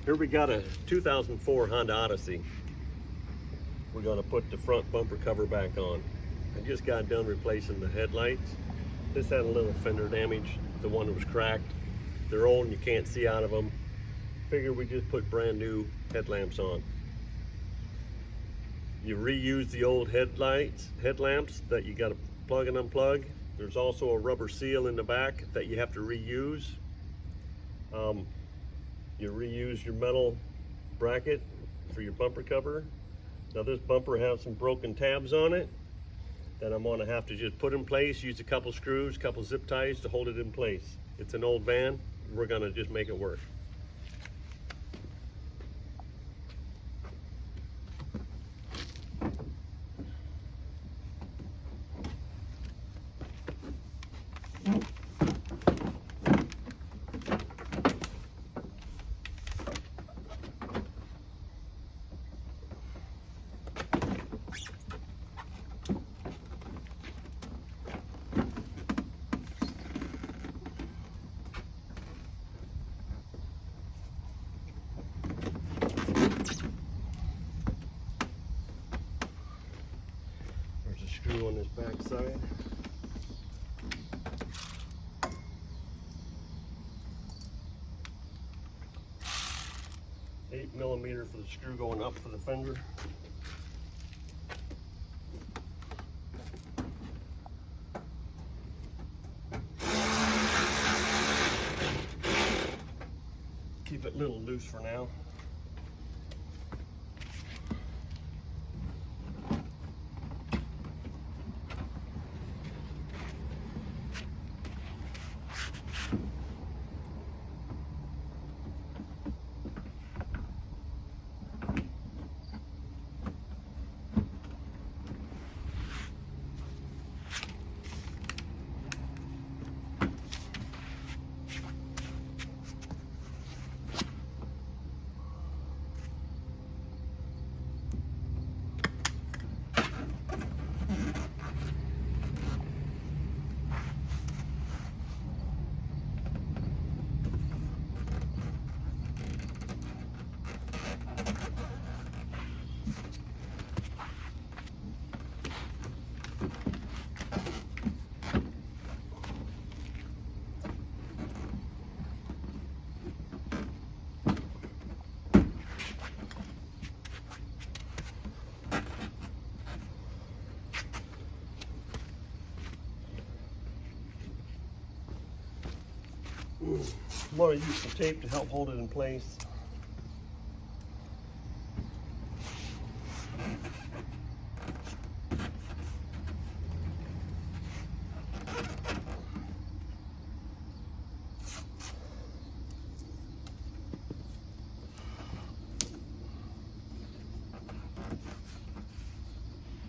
Here we got a 2004 Honda Odyssey. We're gonna put the front bumper cover back on. I just got done replacing the headlights. This had a little fender damage. The one was cracked. They're old and you can't see out of them. Figured we just put brand new headlamps on. You reuse the old headlamps that you gotta plug and unplug. There's also a rubber seal in the back that you have to reuse. You reuse your metal bracket for your bumper cover. Now this bumper has some broken tabs on it that I'm gonna have to just put in place, use a couple screws, couple zip ties to hold it in place. It's an old van, we're gonna just make it work. There's a screw on this back side. $8mm for the screw going up for the fender. Keep it a little loose for now. I'm going to use some tape to help hold it in place.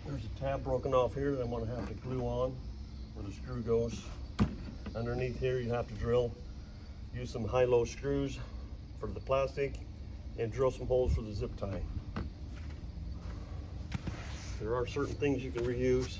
There's a tab broken off here that I'm going to have to glue on where the screw goes. Underneath here you have to drill. Use some high-low screws for the plastic and drill some holes for the zip tie. There are certain things you can reuse.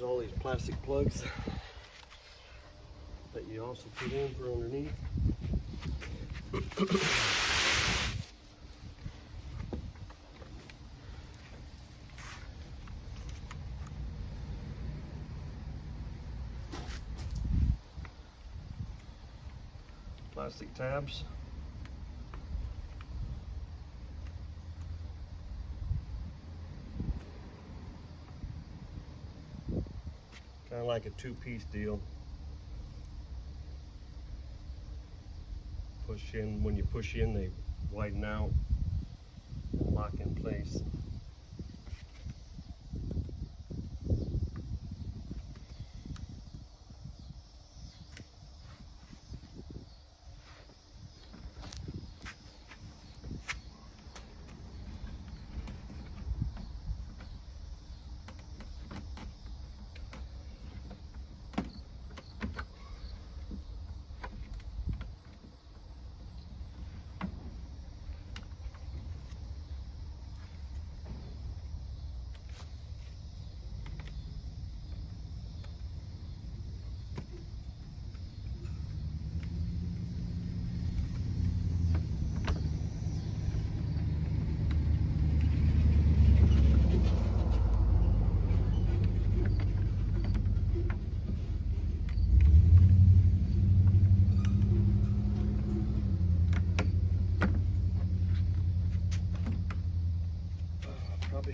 All these plastic plugs that you also put in for underneath. Plastic tabs. Kind of like a two-piece deal. Push in, when you push in, they widen out and lock in place.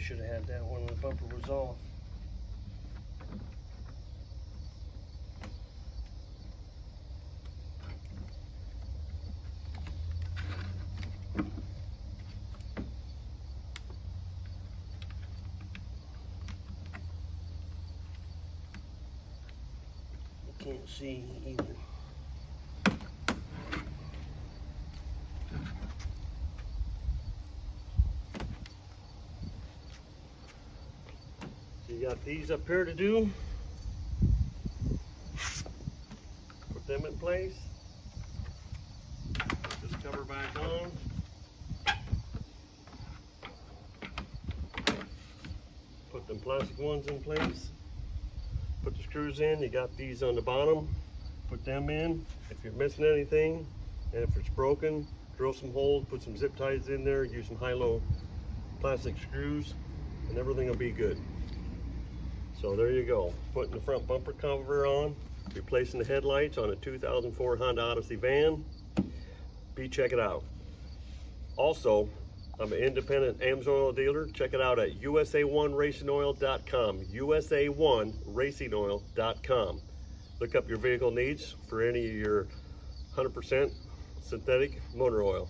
should have had that when the bumper was off. You can't see either. You got these up here to do. Put them in place. Put this cover back on. Put them plastic ones in place. Put the screws in. You got these on the bottom. Put them in. If you're missing anything, and if it's broken, drill some holes, put some zip ties in there, use some high-low plastic screws, and everything will be good. So there you go, putting the front bumper cover on, replacing the headlights on a 2004 Honda Odyssey van. Check it out. Also, I'm an independent AMSOIL dealer. Check it out at USA1RacingOil.com, USA1RacingOil.com. Look up your vehicle needs for any of your 100% synthetic motor oil.